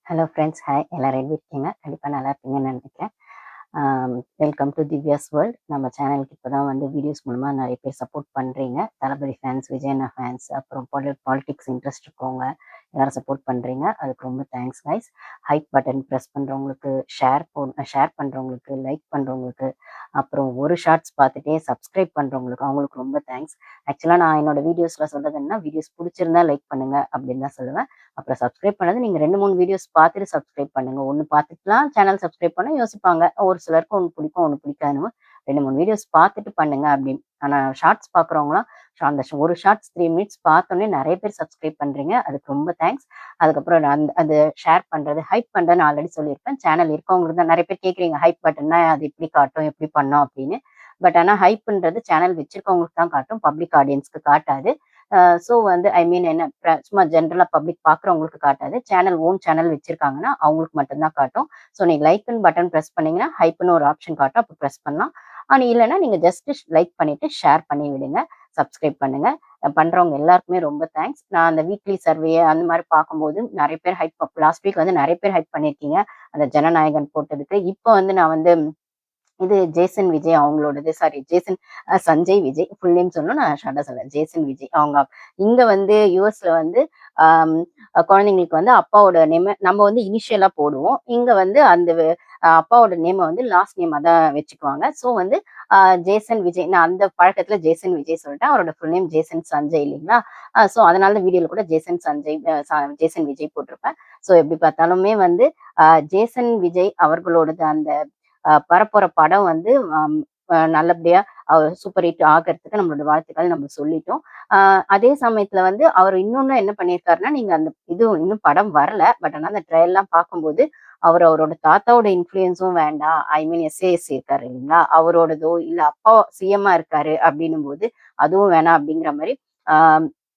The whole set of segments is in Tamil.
Hello friends, hi. எல்லாரும் எப்படி இருக்கீங்க? கண்டிப்பாக நல்லா இருப்பீங்கன்னு நினைக்கிறேன். Welcome to Divya's world. நம்ம சேனலுக்கு இப்போ தான் வந்து வீடியோஸ் மூலமாக நிறைய பேர் சப்போர்ட் பண்ணுறீங்க. தளபதி ஃபேன்ஸ், விஜய் அண்ணா ஃபேன்ஸ், அப்புறம் பாலிடிக்ஸ் இன்ட்ரெஸ்ட் இருக்கவங்க எல்லாரும் சப்போர்ட் பண்ணுறீங்க. அதுக்கு ரொம்ப thanks guys. Hype button press பண்ணுறவங்களுக்கு, ஷேர் பண்ணுறவங்களுக்கு, லைக் பண்ணுறவங்களுக்கு, அப்புறம் ஒரு ஷார்ட்ஸ் பார்த்துட்டே சப்ஸ்கிரைப் பண்ணுறவங்களுக்கு அவங்களுக்கு ரொம்ப தேங்க்ஸ். ஆக்சுவலாக நான் என்னோட வீடியோஸில் சொல்கிறது என்ன, வீடியோஸ் பிடிச்சிருந்தா லைக் பண்ணுங்கள் அப்படின்னு தான் சொல்லுவேன். அப்புறம் சப்ஸ்கிரைப் பண்ணது நீங்க 2, 3 வீடியோஸ் பார்த்துட்டு சப்ஸ்கிரைப் பண்ணுங்க. ஒண்ணு பார்த்துட்டுலாம் சேனல் சப்ஸ்கிரைப் பண்ண யோசிப்பாங்க. ஒரு சிலருக்கு ஒண்ணு பிடிக்கும், ஒண்ணு பிடிக்காதுன்னு. 2, 3 வீடியோஸ் பார்த்துட்டு பண்ணுங்க அப்படின்னு. ஆனா ஷார்ட்ஸ் பார்க்குறவங்கலாம் அந்த ஒரு ஷார்ட்ஸ் 3 மினிட்ஸ் பார்த்தோனே நெறைய பேர் சப்ஸ்கிரைப் பண்றீங்க. அதுக்கு ரொம்ப தேங்க்ஸ். அதுக்கப்புறம் அது ஷேர் பண்றது, ஹைப் பண்றதுன்னு ஆல்ரெடி சொல்லியிருப்பேன். சேனல் இருக்கவங்களுக்கு தான் நெறைய பேர் கேட்குறீங்க. ஹைப் பட்டன்னா அது எப்படி காட்டும்? எப்படி பண்ணோம்? அப்படின்னு. பட் ஆனா ஹைப்ன்றது சேனல் வச்சிருக்கவங்களுக்கு தான் காட்டும். பப்ளிக் ஆடியன்ஸ்க்கு காட்டாது. ஸோ வந்து ஐ மீன் என்ன சும்மா ஜென்ரலா பப்ளிக் பார்க்குறவங்களுக்கு காட்டாது. ஓன் சேனல் வச்சிருக்காங்கன்னா அவங்களுக்கு மட்டும் தான் காட்டும். ஸோ நீங்க லைக்ன்னு பட்டன் பிரஸ் பண்ணீங்கன்னா, ஹைப்ன்னு ஒரு ஆப்ஷன் காட்டும். அப்போ பிரஸ் பண்ணலாம். இல்லன்னா நீங்க ஜஸ்ட் லைக் பண்ணிட்டு ஷேர் பண்ணி விடுங்க. சப்ஸ்கிரைப் பண்ணுங்க. பண்றவங்க எல்லாருக்குமே ரொம்ப தேங்க்ஸ். நான் அந்த வீக்லி சர்வே அந்த மாரி பார்க்கும்போது நெறைய பேர் லாஸ்ட் வீக் வந்து நெறைய பேர் ஹைப் பண்ணியிருக்கீங்க. அந்த ஜனநாயகன் போட்டதுக்கு. இப்போ வந்து நான் வந்து இது ஜேசன் விஜய் அவங்களோடது. Sorry, Sanjay Vijay. Full name சொல்லணும். நான் ஷார்ட்டா சொல்றேன். ஜேசன் விஜய். அவங்க இங்க வந்து யுஎஸ்ல வந்து ஆம் குழந்தைங்களுக்கு வந்து அப்பாவோட நேம நம்ம வந்து இனிஷியலா போடுவோம். இங்க வந்து அந்த அப்பாவோட நேம வந்து லாஸ்ட் நேமா தான் வச்சுக்குவாங்க. ஸோ வந்து ஜேசன் விஜய். நான் அந்த பழக்கத்துல ஜேசன் விஜய் சொல்லிட்டேன். அவரோட ஃபுல் நேம் ஜேசன் சஞ்சய் இல்லைங்களா? ஸோ அதனால வீடியோல கூட ஜேசன் சஞ்சய் ஜேசன் விஜய் போட்டிருப்பேன். ஸோ எப்படி பார்த்தாலுமே வந்து ஜேசன் விஜய் அவர்களோடது அந்த வரப்போற படம் வந்து நல்லபடியா சூப்பர் ஹிட் ஆகறதுக்கு நம்மளோட வாழ்த்துக்கள் நம்ம சொல்லிட்டோம். அதே சமயத்துல வந்து அவர் இன்னொன்னு என்ன பண்ணியிருக்காருன்னா, நீங்க அந்த இது இன்னும் படம் வரல. பட் ஆனா அந்த ட்ரையல்லாம் பார்க்கும்போது, அவரோட தாத்தாவோட இன்ஃப்ளூயன்ஸும் வேண்டாம். ஐ மீன் எஸ்ஏஎஸ் இருக்காரு இல்லைங்களா? அவரோடதோ இல்ல அப்பா சிஎம்மா இருக்காரு அப்படின்னும்போது, அதுவும் வேணாம் அப்படிங்கிற மாரி, ஆ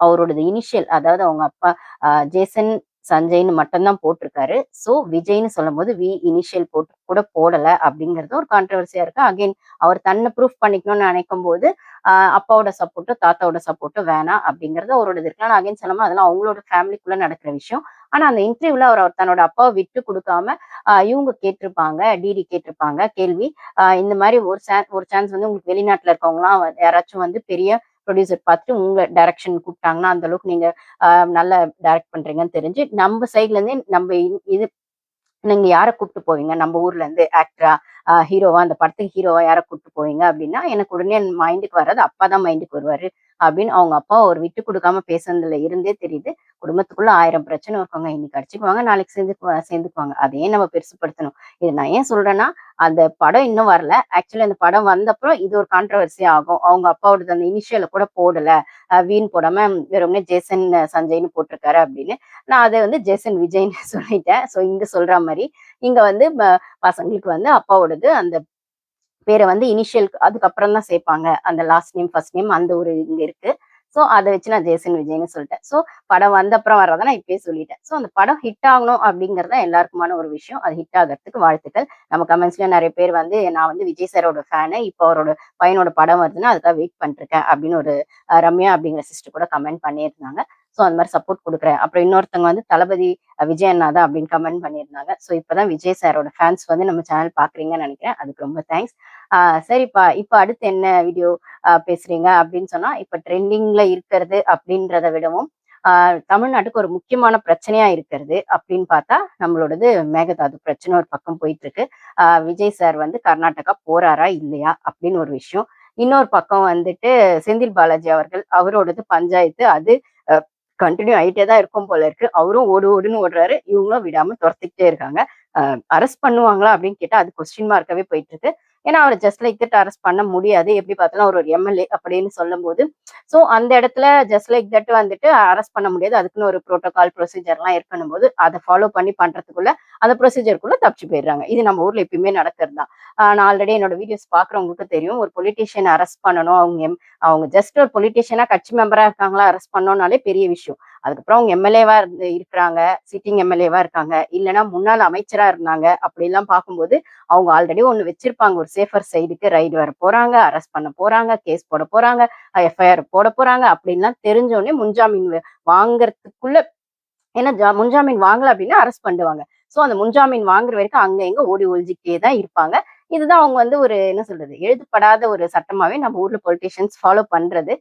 அவரோடது இனிஷியல் அதாவது அவங்க அப்பா ஜேசன் சஞ்சய்ன்னு மட்டும் தான் போட்டிருக்காரு. ஸோ விஜய்ன்னு சொல்லும்போது இனிஷியல் போட்டு கூட போடல அப்படிங்கிறது ஒரு கான்ட்ரோவர்சியா இருக்கு. அகைன் அவர் தன்னை ப்ரூஃப் பண்ணிக்கணும்னு நினைக்கும்போது, அப்பாவோட சப்போர்ட்டோ, தாத்தாவோட சப்போர்ட்டோ வேணாம் அப்படிங்கிறது அவரோடது இருக்கு. ஆனா அகைன் சொல்லாம அதெல்லாம் அவங்களோட ஃபேமிலிக்குள்ள நடக்கிற விஷயம். ஆனா அந்த இன்டர்வியூல அவர் தன்னோட அப்பாவை விட்டு கொடுக்காம இவங்க கேட்டிருப்பாங்க, டிடி கேட்டிருப்பாங்க கேள்வி. இந்த மாதிரி ஒரு சான்ஸ் வந்து உங்களுக்கு வெளிநாட்டுல இருக்கவங்கலாம் யாராச்சும் வந்து பெரிய ப்ரொடியூசர் பார்த்துட்டு உங்க டைரக்ஷன் கூப்பிட்டாங்கன்னா, அந்த அளவுக்கு நீங்க நல்லா டைரக்ட் பண்றீங்கன்னு தெரிஞ்சு, நம்ம சைட்ல இருந்தே இது நீங்க யார கூப்பிட்டு போவீங்க? நம்ம ஊர்ல இருந்து ஆக்டரா, ஹீரோவா அந்த படத்துக்கு ஹீரோவா யார கூப்பிட்டு போவீங்க? அப்படின்னா, எனக்கு உடனே என் மைண்டுக்கு வர்றது அப்பா தான் மைண்டுக்கு வருவாரு. அப்படின்னு அவங்க அப்பாவ ஒரு விட்டு குடுக்காம பேசுனதுல இருந்தே தெரியுது. குடும்பத்துக்குள்ள 1000 பிரச்சனை இருக்குங்க. இன்னைக்கு அடிச்சுக்குவாங்க, நாளைக்கு சேர்ந்துக்குவாங்க. அத ஏன் நம்ம பெருசுபடுத்தணும்? இது நான் ஏன் சொல்றேன்னா, அந்த படம் இன்னும் வரல. ஆக்சுவலி அந்த படம் வந்தப்புறம் இது ஒரு கான்ட்ரோவர்சி ஆகும். அவங்க அப்பாவோடது அந்த இனிஷியல கூட போடல. வீண் போடாம வெறுமனே ஜேசன் சஞ்சய்ன்னு போட்டிருக்காரு அப்படின்னு. நான் அத வந்து ஜேசன் விஜய்ன்னு சொல்லிட்டேன். ஸோ இங்க சொல்ற மாரி, இங்க வந்து பசங்களுக்கு வந்து அப்பாவோடது அந்த பேர வந்து இனிஷியல் அதுக்கப்புறம் தான் சேர்ப்பாங்க. அந்த லாஸ்ட் நேம், ஃபர்ஸ்ட் நேம் அந்த ஒரு இங்க இருக்கு. ஸோ அத வச்சு நான் ஜேசன் விஜய்ன்னு சொல்லிட்டேன். ஸோ படம் வந்த அப்புறம் வர்றத நான் இப்பயே சொல்லிட்டேன். ஸோ அந்த படம் ஹிட் ஆகணும் அப்படிங்கிறது தான் எல்லாருக்குமான ஒரு விஷயம். அது ஹிட் ஆகறதுக்கு வாழ்த்துக்கள். நம்ம கமெண்ட்ஸ்லயும் நெறைய பேர் வந்து நான் வந்து விஜய் சாரோட ஃபேனு. இப்போ அவரோட பையனோட படம் வருதுன்னா, அதுக்காக வெயிட் பண்ணிட்டுருக்கேன் அப்படின்னு ஒரு ரம்யா அப்படிங்கிற சிஸ்டர் கூட கமெண்ட் பண்ணியிருந்தாங்க. ஸோ அந்த மாரி சப்போர்ட் குடுக்குறேன். அப்புறம் இன்னொருத்தவங்க வந்து தளபதி விஜய் அண்ணா தான் அப்படின்னு கமெண்ட் பண்ணியிருந்தாங்க. ஸோ இப்பதான் விஜய் சாரோட ஃபேன்ஸ் வந்து நம்ம சேனல் பார்க்குறீங்கன்னு நெனைக்கிறேன். அதுக்கு ரொம்ப தேங்க்ஸ். சரிப்பா, இப்ப அடுத்து என்ன வீடியோ பேசுறீங்க அப்படின்னு சொன்னா, இப்ப ட்ரெண்டிங்ல இருக்கிறது அப்படின்றத விடவும், ஆ தமிழ்நாட்டுக்கு ஒரு முக்கியமான பிரச்சனையா இருக்கிறது அப்படின்னு பார்த்தா, நம்மளோடது மேகதாது பிரச்சனை ஒரு பக்கம் போயிட்டு இருக்கு. விஜய் சார் வந்து கர்நாடகா போறாரா? இல்லையா? அப்படின்னு ஒரு விஷயம். இன்னொரு பக்கம் வந்துட்டு செந்தில் பாலாஜி அவர்கள், அவரோடது பஞ்சாயத்து. அது அ கன்டின்யூ ஆயிட்டே தான் இருக்கும் போல இருக்கு. அவரும் ஓடு ஓடுன்னு ஓடுறாரு. இவங்களும் விடாம தொரத்திக்கிட்டே இருக்காங்க. அ அரெஸ்ட் பண்ணுவாங்களா? அப்படின்னு கேட்டா, அது கொஸ்டின் மார்க்காவே போயிட்டு இருக்கு. ஏன்னா, அவர ஜஸ்ட் லைக் தட் அரெஸ்ட் பண்ண முடியாது. எப்படி பார்த்தாலும் அவர் ஒரு எம்எல்ஏ அப்படின்னு சொல்லும்போது, ஸோ அந்த இடத்துல ஜஸ்ட் லைக் தட் வந்துட்டு அரெஸ்ட் பண்ண முடியாது. அதுக்குன்னு ஒரு புரோட்டோகால், ப்ரொசீஜர்லாம் இருக்கணும்போது, அத ஃபாலோ பண்ணி பண்றதுக்குள்ள, அந்த ப்ரொசீஜர்க்குள்ள தப்பிச்சு போயிடுறாங்க. இது நம்ம ஊர்ல எப்பயுமே நடக்கிறது தான். நான் ஆல்ரெடி என்னோட வீடியோஸ் பார்க்குறவங்களுக்கு தெரியும். ஒரு பொலிட்டீஷியன் அரெஸ்ட் பண்ணணும். அவங்க ஜஸ்ட் ஒரு பொலிட்டீஷியனா கட்சி மெம்பரா இருக்காங்களா, அரெஸ்ட் பண்ணோம்னாலே பெரிய விஷயம். அதுக்கப்புறம் அவங்க எம்எல்ஏவா இருக்கிறாங்க, சிட்டிங் எம்எல்ஏவா இருக்காங்க, இல்லன்னா முன்னாள் அமைச்சரா இருந்தாங்க. அப்படிலாம் பார்க்கும்போது, அவங்க ஆல்ரெடி ஒண்ணு வச்சிருப்பாங்க. ஒரு சேஃபர் சைடுக்கு ரைடு வர போறாங்க, அரெஸ்ட் பண்ண போறாங்க, கேஸ் போட போறாங்க, எஃப்ஐஆர் போட போறாங்க அப்படின்லாம் தெரிஞ்ச உடனே முன்ஜாமீன் வாங்குறதுக்குள்ள ஏன்னா முன்ஜாமீன் வாங்கல அப்படின்னா அரெஸ்ட் பண்ணுவாங்க. ஸோ அந்த முன்ஜாமீன் வாங்குற வரைக்கும் அங்க எங்க ஓடி ஒழிஞ்சிக்கிட்டே தான் இருப்பாங்க. இதுதான் அவங்க வந்து ஒரு என்ன சொல்றது, எழுதப்படாத ஒரு சட்டமாவே நம்ம ஊர்ல பொலிட்டீஷியன்ஸ் ஃபாலோ பண்றது.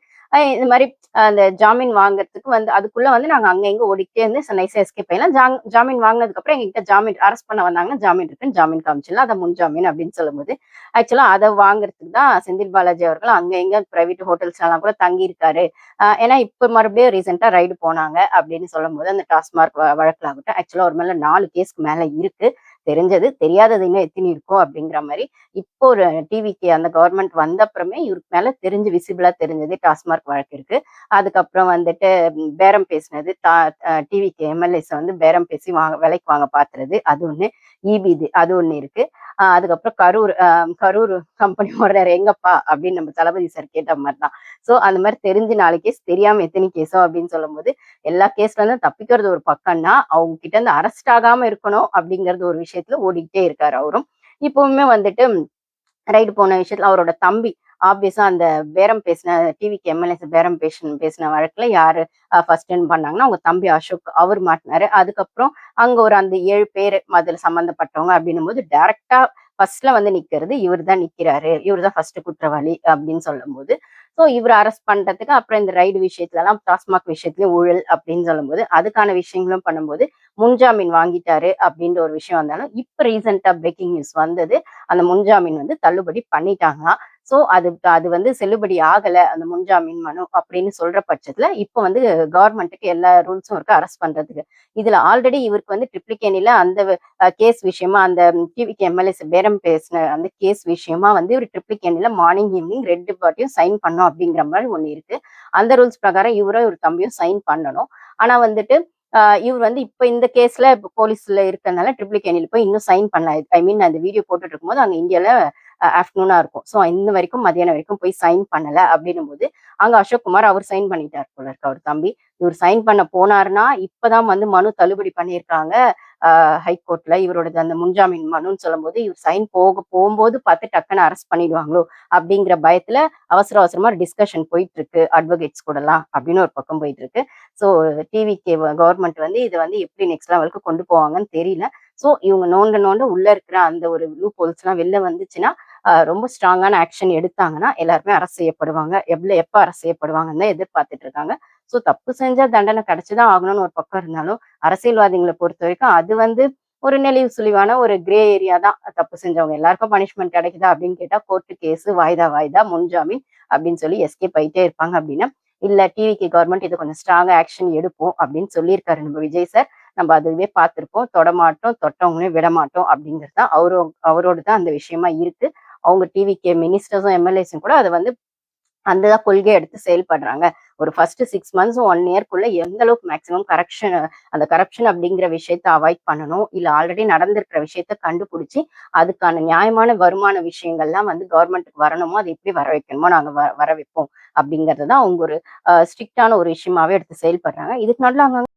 இந்த மாரி அந்த ஜாமீன் வாங்குறதுக்கு வந்து அதுக்குள்ள வந்து நாங்க அங்க இங்க ஓடிக்கிட்டே இருந்து நைஸா எஸ்கேப் ஆயிடலாம். ஜாமீன் வாங்குனதுக்கு அப்புறம் எங்ககிட்ட ஜாமீன் அரெஸ்ட் பண்ண வந்தாங்கன்னா, ஜாமீன் இருக்குன்னு ஜாமீன் காமிச்சிடலாம். அத முன்ஜாமீன் அப்படின்னு சொல்லும்போது, ஆக்சுவலா அத வாங்குறதுக்கு தான் செந்தில் பாலாஜி அவர்கள் அங்க இங்க பிரைவேட் ஹோட்டல்ஸ்லலாம் கூட தங்கியிருக்காரு. ஏன்னா இப்ப மறுபடியும் ரீசென்ட்டா ரைடு போனாங்க அப்படின்னு சொல்லும்போது, அந்த டாஸ்மாக் வழக்குல ஆகட்டும், ஆக்சுவலா அவர் மேல 4 கேஸ்க்கு மேல இருக்கு. தெரிஞ்சது, தெரியாதது இன்னும் எத்தினி இருக்கும் அப்படிங்கிற மாரி, இப்போ ஒரு டிவிக்கு அந்த கவர்மெண்ட் வந்த அப்புறமே இவருக்கு மேல தெரிஞ்சு விசிபிளா தெரிஞ்சது டாஸ்மாக் வழக்கு இருக்கு. அதுக்கப்புறம் வந்துட்டு பேரம் பேசினது, டிவிக்கு எம்எல்ஏஸ் வந்து பேரம் பேசி விலைக்கு வாங்க பாத்துறது, அது ஒண்ணு. ஈபி இது அது ஒண்ணு இருக்கு. அதுக்கப்புறம் கரூர் கம்பெனி ஓனர் எங்கப்பா அப்படின்னு நம்ம தளபதி சார் கேட்ட மாதிரிதான். சோ அந்த மாதிரி தெரிஞ்சு 4 கேஸ், தெரியாம எத்தனை கேஸோ அப்படின்னு சொல்லும்போது, எல்லா கேஸ்ல இருந்து தப்பிக்கிறது ஒரு பக்கம்னா, அவங்க கிட்ட இருந்து அரெஸ்ட் ஆகாம இருக்கணும் அப்படிங்கறது ஒரு விஷயத்துல ஓடிக்கிட்டே இருக்காரு அவரும். இப்பவுமே வந்துட்டு ரைடு போன விஷயத்துல அவரோட தம்பி ஆப்வியஸா அந்த பேரம் பேசின டிவிக்கு எம்எல்ஏஸ் பேரம் பேசின வழக்குல யாரு ஃபர்ஸ்ட் பண்ணாங்கன்னா அவங்க தம்பி அசோக் அவர் மாட்டினாரு. அதுக்கப்புறம் அங்க ஒரு அந்த 7 பேர் அதுல சம்பந்தப்பட்டவங்க அப்படின்னும் போது டைரக்டா ஃபர்ஸ்ட்ல வந்து நிக்கிறது இவர் தான் நிக்கிறாரு, இவர் தான் ஃபர்ஸ்ட் குற்றவாளி அப்படின்னு சொல்லும் போது, ஸோ இவர் அரெஸ்ட் பண்றதுக்கு அப்புறம் இந்த ரைடு விஷயத்துல எல்லாம் டாஸ்மாக் விஷயத்துலயும் ஊழல் அப்படின்னு சொல்லும்போது அதுக்கான விஷயங்களும் பண்ணும்போது முன்ஜாமீன் வாங்கிட்டாரு அப்படின்ற ஒரு விஷயம் வந்தாலும் இப்ப ரீசெண்டா பிரேக்கிங் நியூஸ் வந்தது. அந்த முன்ஜாமீன் வந்து தள்ளுபடி பண்ணிட்டாங்களாம். சோ அது அது வந்து செல்லுபடி ஆகல அந்த முன்ஜாமீன் மனு அப்படின்னு சொல்ற பட்சத்துல இப்ப வந்து கவர்மெண்ட்டுக்கு எல்லா ரூல்ஸும் இருக்கு அரெஸ்ட் பண்றதுக்கு. இதுல ஆல்ரெடி இவருக்கு வந்து ட்ரிப்ளிகேணில அந்த கேஸ் விஷயமா அந்த டிவிக்கு எம்எல்ஏஸ் பேரம் பேசின அந்த கேஸ் விஷயமா வந்து இவர் ட்ரிப்ளிகேணில மார்னிங் ஈவினிங் 2 பார்ட்டியும் சைன் பண்ணும் அப்படிங்கிற மாதிரி ஒண்ணு இருக்கு. அந்த ரூல்ஸ் பிரகாரம் இவரும் இவர் தம்பியும் சைன் பண்ணணும். ஆனா வந்துட்டு இவர் வந்து இப்ப இந்த கேஸ்ல இப்ப போலீஸ்ல இருக்கறனால ட்ரிப்ளிகேணில போய் இன்னும் சைன் பண்ணல. ஐ மீன் அந்த வீடியோ போட்டுட்டு இருக்கும்போது அங்க இந்தியால ஆஃப்டர்நூனா இருக்கும். ஸோ இன்ன வரைக்கும் மதியானம் வரைக்கும் போய் சைன் பண்ணல அப்படின்னும் போது, அங்க அசோக் குமார் அவர் சைன் பண்ணிட்டார் போல இருக்கு அவர் தம்பி. இவர் சைன் பண்ண போனாருன்னா, இப்பதான் வந்து மனு தள்ளுபடி பண்ணியிருக்காங்க. ஹைகோர்ட்ல இவரோடது அந்த முன்ஜாமீன் மனுன்னு சொல்லும்போது, இவர் சைன் போகும்போது பார்த்து டக்குன்னு அரெஸ்ட் பண்ணிடுவாங்களோ அப்படிங்கிற பயத்துல அவசர அவசரமா டிஸ்கஷன் போயிட்டு இருக்கு அட்வொகேட்ஸ் கூடலாம் அப்படின்னு ஒரு பக்கம் போயிட்டு இருக்கு. ஸோ டிவிகே கவர்மெண்ட் வந்து இதை வந்து எப்படி நெக்ஸ்ட் லெவலுக்கு கொண்டு போவாங்கன்னு தெரியல. ஸோ இவங்க நோண்ட நோண்ட உள்ள இருக்கிற அந்த ஒரு லூப் ஹோல்ஸ் எல்லாம் வெளில வந்துச்சுன்னா ரொம்ப ஸ்ட்ராங்கான ஆக்ஷன் எடுத்தாங்கன்னா எல்லாருமே அரசு செய்யப்படுவாங்க. எப்ப அரசு செய்யப்படுவாங்கன்னு தான் எதிர்பார்த்துட்டு இருக்காங்க. ஸோ தப்பு செஞ்சா தண்டனை கிடைச்சுதான் ஆகணும்னு ஒரு பக்கம் இருந்தாலும், அரசியல்வாதிகளை பொறுத்த வரைக்கும் அது வந்து ஒரு நெளிவு சுழிவான ஒரு கிரே ஏரியா தான். தப்பு செஞ்சவங்க எல்லாருக்கும் பனிஷ்மெண்ட் கிடைக்குதா அப்படின்னு கேட்டா கோர்ட்டு கேஸ் வாய்தா வாய்தா முன்ஜாமீன் அப்படின்னு சொல்லி எஸ்கேப் ஆயிட்டே இருப்பாங்க அப்படின்னா, இல்ல டிவிக்கு கவர்மெண்ட் இது கொஞ்சம் ஸ்ட்ராங்கா ஆக்ஷன் எடுப்போம் அப்படின்னு சொல்லியிருக்காரு நம்ம விஜய் சார். நம்ம அதுவே பார்த்திருப்போம். தொடமாட்டோம், தொட்டவங்களையும் விடமாட்டோம் அப்படிங்கிறது தான் அவரோட தான் அந்த விஷயமா இருக்கு. அவங்க டிவிகே மினிஸ்டர்ஸும் எம்எல்ஏஸும் கூட அதை வந்து அந்த கொள்கையை எடுத்து செயல்படுறாங்க. ஒரு ஃபர்ஸ்ட் 6 மந்த்ஸ் 1 இயர்க்குள்ள எந்த அளவுக்கு மேக்ஸிமம் அந்த கரப்ஷன் அப்படிங்கிற விஷயத்த அவாய்ட் பண்ணணும். இல்ல ஆல்ரெடி நடந்திருக்கிற விஷயத்த கண்டுபிடிச்சு அதுக்கான நியாயமான வருமான விஷயங்கள்லாம் வந்து கவர்மெண்ட்டுக்கு வரணுமோ அதை எப்படி வர வைக்கணுமோ நாங்க வர வைப்போம் அப்படிங்கறது தான் அவங்க ஒரு ஸ்ட்ரிக்டான ஒரு விஷயமாவே எடுத்து செயல்படுறாங்க. இதுக்கு நடுவுல அவங்க